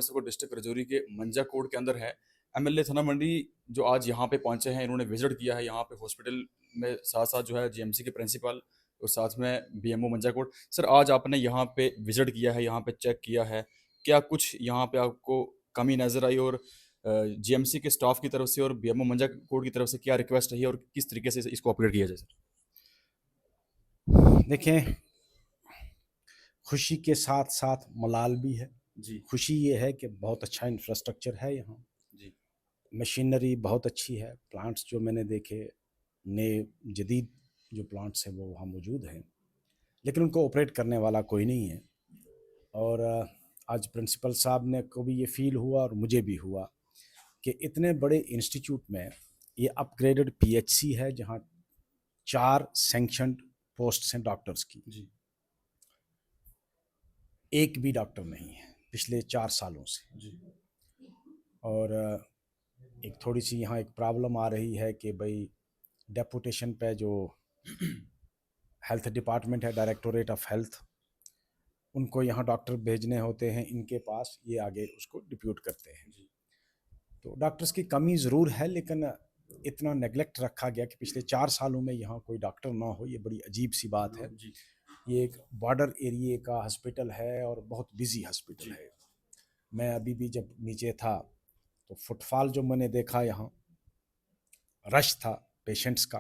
को डिस्ट्रिक्ट राजौरी के मंजा कोट के अंदर है। एमएलए थाना मंडी जो आज यहाँ पे पहुंचे हैं, इन्होंने विजिट किया है यहाँ पे हॉस्पिटल में, साथ साथ जो है जीएमसी के प्रिंसिपल और साथ में बीएमओ मंजा कोट। सर, आज आपने यहाँ पे विजिट किया है, यहाँ पे चेक किया है, क्या कुछ यहाँ पे आपको कमी नजर आई? और जीएमसी के स्टाफ की तरफ से और बीएमओ मंजा कोट की तरफ से क्या रिक्वेस्ट रही है और किस तरीके से इसको अपग्रेड किया जाए? सर देखें, खुशी के साथ साथ मलाल भी है। जी खुशी ये है कि बहुत अच्छा इंफ्रास्ट्रक्चर है यहाँ, जी मशीनरी बहुत अच्छी है। प्लांट्स जो मैंने देखे, नए जदीद जो प्लांट्स हैं वो वहाँ मौजूद हैं, लेकिन उनको ऑपरेट करने वाला कोई नहीं है। और आज प्रिंसिपल साहब ने को भी ये फील हुआ और मुझे भी हुआ कि इतने बड़े इंस्टीट्यूट में ये अपग्रेडेड पीएचसी है जहाँ 4 सैंक्शनड पोस्ट्स हैं डॉक्टर्स की। जी एक भी डॉक्टर नहीं है पिछले 4 सालों से। जी और एक थोड़ी सी यहाँ एक प्रॉब्लम आ रही है कि भाई डेपुटेशन पे जो हेल्थ डिपार्टमेंट है, डायरेक्टोरेट ऑफ हेल्थ, उनको यहाँ डॉक्टर भेजने होते हैं इनके पास, ये आगे उसको डिप्यूट करते हैं। तो डॉक्टर्स की कमी ज़रूर है, लेकिन इतना नेगलेक्ट रखा गया कि पिछले 4 सालों में यहाँ कोई डॉक्टर ना हो, ये बड़ी अजीब सी बात है। ये एक बॉर्डर एरिया का हॉस्पिटल है और बहुत बिजी हॉस्पिटल है। मैं अभी भी जब नीचे था तो फुटफॉल जो मैंने देखा, यहाँ रश था पेशेंट्स का।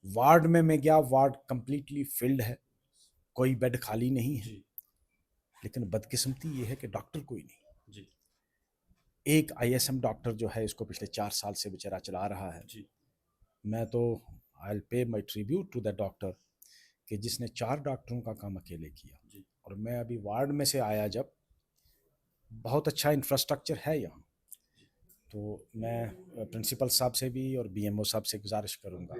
वार्ड में मैं गया, वार्ड कंप्लीटली फिल्ड है, कोई बेड खाली नहीं है। लेकिन बदकिस्मती ये है कि डॉक्टर कोई नहीं। जी एक आईएसएम डॉक्टर जो है, इसको पिछले 4 साल से बेचारा चला रहा है। जी मैं तो I will pay my tribute to that doctor कि जिसने 4 डॉक्टरों का काम अकेले किया। और मैं अभी वार्ड में से आया, जब बहुत अच्छा इंफ्रास्ट्रक्चर है यहाँ। तो मैं प्रिंसिपल साहब से भी और बीएमओ साहब से गुजारिश करूँगा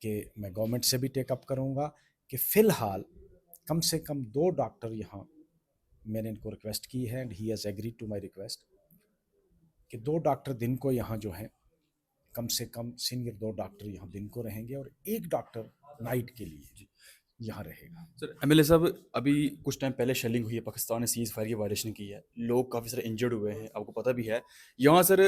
कि मैं गवर्नमेंट से भी टेकअप करूँगा कि फ़िलहाल कम से कम 2 डॉक्टर यहाँ, मैंने इनको रिक्वेस्ट की है and he has agreed to my request कि 2 डॉक्टर दिन को यहाँ जो हैं, कम से कम सीनियर 2 डॉक्टर यहाँ दिन को रहेंगे और 1 डॉक्टर नाइट के लिए यहाँ रहेगा। सर, एमएलए साहब, अभी कुछ टाइम पहले शेलिंग हुई है, पाकिस्तान ने सीज फायर की वायलेशन की है, लोग काफ़ी सारे इंजर्ड हुए हैं, आपको पता भी है। यहाँ सर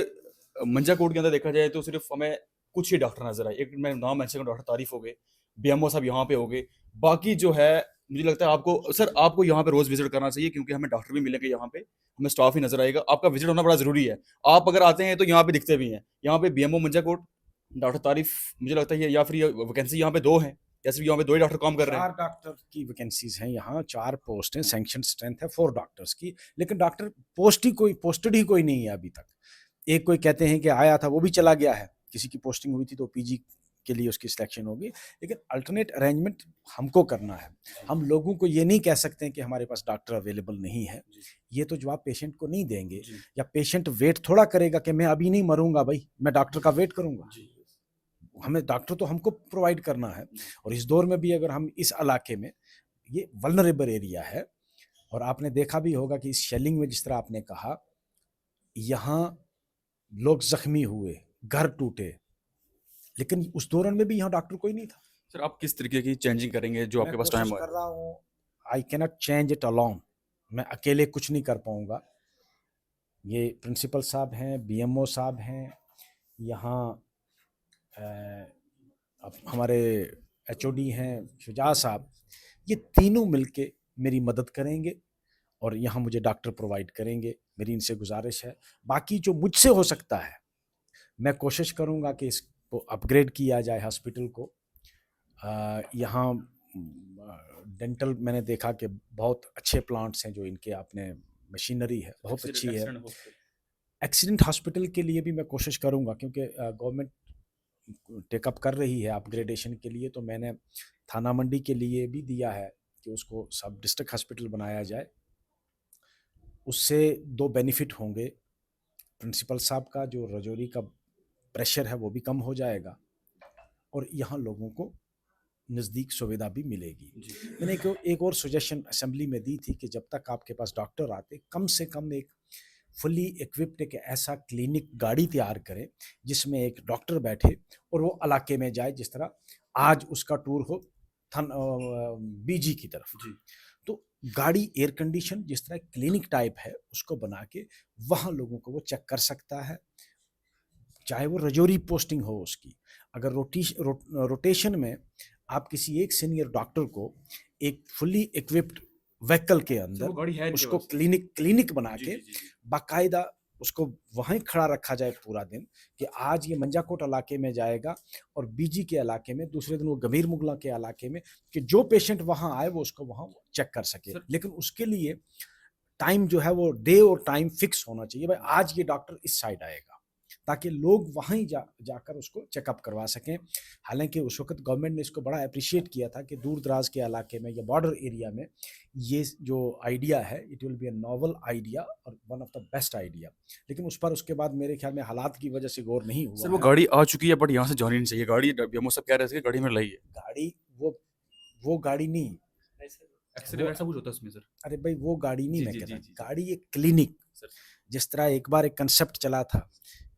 मंजा कोर्ट के अंदर देखा जाए तो सिर्फ हमें कुछ ही डॉक्टर नजर आए। एक मैं नाम मेंशन करूं, डॉक्टर तारीफ हो गए, बीएमओ साहब यहाँ पे हो गए, बाकी जो है मुझे लगता है आपको सर, आपको यहाँ पे रोज विजिट करना चाहिए, क्योंकि हमें डॉक्टर भी मिलेंगे यहाँ पे, हमें स्टाफ ही नजर आएगा। आपका विजिट होना बड़ा जरूरी है। आप अगर आते हैं तो यहाँ पे दिखते भी हैं, यहाँ पे बीएमओ मंजा कोट, डॉक्टर तारीफ, मुझे लगता है या फिर वैकेंसी यहाँ पे 2 है, या सिर्फ यहाँ पे 2 ही डॉक्टर काम कर रहे हैं? 4 डॉक्टर की वैकेंसीज हैं यहाँ, 4 पोस्ट हैं, सैंक्शन स्ट्रेंथ है 4 डॉक्टर्स की, लेकिन डॉक्टर पोस्टेड ही कोई नहीं है अभी तक। एक कोई कहते हैं कि आया था, वो भी चला गया है। किसी की पोस्टिंग हुई थी तो पीजी के लिए उसकी सिलेक्शन होगी, लेकिन अल्टरनेट अरेंजमेंट हमको करना है। हम लोगों को ये नहीं कह सकते हैं कि हमारे पास डॉक्टर अवेलेबल नहीं है। ये तो जवाब पेशेंट को नहीं देंगे, या पेशेंट वेट थोड़ा करेगा कि मैं अभी नहीं मरूंगा भाई, मैं डॉक्टर का वेट करूंगा। हमें डॉक्टर तो हमको प्रोवाइड करना है। और इस दौर में भी अगर हम इस इलाके में, ये वल्नरेबल एरिया है, और आपने देखा भी होगा कि इस शेलिंग में जिस तरह आपने कहा, यहाँ लोग जख्मी हुए, घर टूटे, लेकिन उस दौरान में भी यहाँ डॉक्टर कोई नहीं था। सर, आप किस तरीके की चेंजिंग करेंगे जो आपके पास टाइम कोशिश है? कर रहा हूँ, I cannot change it alone, मैं अकेले कुछ नहीं कर पाऊंगा। ये प्रिंसिपल साहब हैं, बीएमओ साहब हैं, यहाँ अब हमारे एचओडी हैं शुजा साहब, ये तीनों मिलके मेरी मदद करेंगे और यहाँ मुझे डॉक्टर प्रोवाइड करेंगे। मेरी इनसे गुजारिश है। बाकी जो मुझसे हो सकता है, मैं कोशिश करूँगा कि इसको अपग्रेड किया जाए हॉस्पिटल को। यहाँ डेंटल मैंने देखा कि बहुत अच्छे प्लांट्स हैं जो इनके, आपने मशीनरी है बहुत अच्छी है। एक्सीडेंट हॉस्पिटल के लिए भी मैं कोशिश करूँगा, क्योंकि गवर्नमेंट टेकअप कर रही है अपग्रेडेशन के लिए। तो मैंने थाना मंडी के लिए भी दिया है कि उसको सब डिस्ट्रिक्ट हॉस्पिटल बनाया जाए। उससे 2 बेनिफिट होंगे। प्रिंसिपल साहब का जो राजौरी का प्रेशर है वो भी कम हो जाएगा, और यहाँ लोगों को नज़दीक सुविधा भी मिलेगी। मैंने एक और सजेशन असेंबली में दी थी कि जब तक आपके पास डॉक्टर आते, कम से कम एक फुली इक्विप्ड एक ऐसा क्लिनिक गाड़ी तैयार करें जिसमें एक डॉक्टर बैठे और वो इलाके में जाए, जिस तरह आज उसका टूर हो बीजी की तरफ। तो गाड़ी एयर कंडीशन जिस तरह क्लिनिक टाइप है उसको बना के वहाँ लोगों को वो चेक कर सकता है, चाहे वो रजौरी पोस्टिंग हो उसकी। अगर रोटेशन में आप किसी एक सीनियर डॉक्टर को एक फुली इक्विप्ड व्हीकल के सर वो अंदर गाड़ी है इनके उसको पास। क्लिनिक बना जी के जी जी जी। बाकायदा उसको वहीं खड़ा रखा जाए पूरा दिन, कि आज ये मंजाकोट इलाके में जाएगा और बीजी के इलाके में, दूसरे दिन वो गंभीर मुगला के इलाके में, कि जो पेशेंट वहाँ आए वो उसको वहाँ चेक कर सके। सर लेकिन उसके लिए टाइम जो है वो डे और टाइम फिक्स होना चाहिए, भाई आज ये डॉक्टर इस साइड आएगा, ताकि लोग वहीं जाकर उसको चेकअप करवा सकें। हालांकि उस वक्त गवर्नमेंट ने इसको बड़ा अप्रिशिएट किया था कि दूर दराज के इलाके में या बॉर्डर एरिया में ये जो आइडिया है it will be a novel idea और one of the best idea. लेकिन उस पर उसके बाद मेरे ख्याल में हालात की वजह से गौर नहीं सर हुआ वो है। गाड़ी आ चुकी है बट यहाँ से जानी नहीं चाहिए गाड़ी, हम सब कह रहे थे कि गाड़ी में लगी है। गाड़ी वो गाड़ी नहीं, एक्सरे वो वैसा कुछ होता है उसमें सर? अरे भाई वो गाड़ी नहीं, जी मैं जी कह जी रहा जी गाड़ी एक क्लिनिक। सर। जिस तरह एक बार एक कंसेप्ट चला था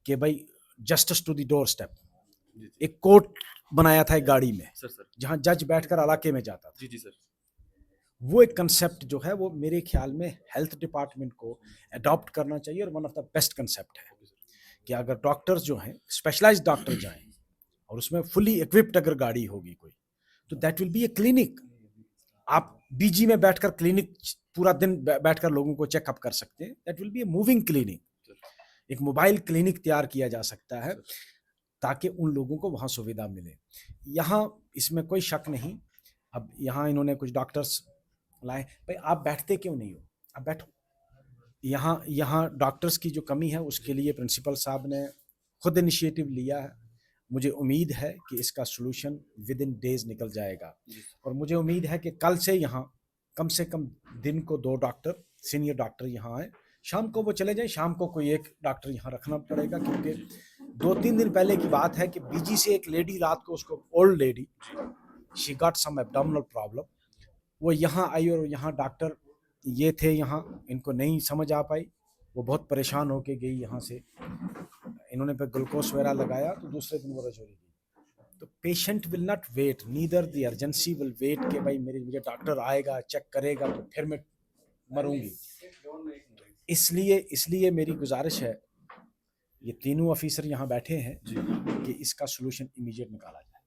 कि भाई justice to the doorstep, जी जी एक कोर्ट बनाया था एक गाड़ी में सर सर। जहां जज बैठकर इलाके में जाता था। जी जी सर। वो एक कंसेप्ट जो है वो मेरे ख्याल में हेल्थ डिपार्टमेंट को अडॉप्ट करना चाहिए और one of the best concept है कि अगर डॉक्टर्स जो हैं स्पेशलाइज्ड डॉक्टर जाएं और उसमें फुली इक्विप्ड अगर गाड़ी होगी कोई, तो that will be A clinic. आप बीजी में बैठकर क्लिनिक पूरा दिन बैठकर लोगों को चेकअप कर सकते हैं, that will be a moving clinic. एक मोबाइल क्लिनिक तैयार किया जा सकता है ताकि उन लोगों को वहाँ सुविधा मिले। यहाँ इसमें कोई शक नहीं। अब यहाँ इन्होंने कुछ डॉक्टर्स लाए, भाई आप बैठते क्यों नहीं हो, आप बैठो। यहाँ डॉक्टर्स की जो कमी है उसके लिए प्रिंसिपल साहब ने खुद इनिशिएटिव लिया है। मुझे उम्मीद है कि इसका सलूशन विद इन डेज निकल जाएगा और मुझे उम्मीद है कि कल से यहाँ कम से कम दिन को 2 डॉक्टर सीनियर डॉक्टर यहाँ आए, शाम को वो चले जाएं, शाम को कोई एक डॉक्टर यहाँ रखना पड़ेगा। क्योंकि 2-3 दिन पहले की बात है कि बीजी से एक लेडी रात को, उसको old lady, she got some abdominal problem, वो यहाँ आई और यहाँ डॉक्टर ये थे यहाँ, इनको नहीं समझ आ पाई, वो बहुत परेशान होके गई यहाँ से। इन्होंने पे ग्लूकोज वगैरह लगाया तो दूसरे दिन वो रजौरी गई। तो patient will not wait, neither the urgency will wait कि भाई मुझे डॉक्टर आएगा चेक करेगा तो फिर मैं मरूंगी। इसलिए मेरी गुजारिश है, ये तीनों ऑफिसर यहाँ बैठे हैं, कि इसका सलूशन इमीडिएट निकाला जाए।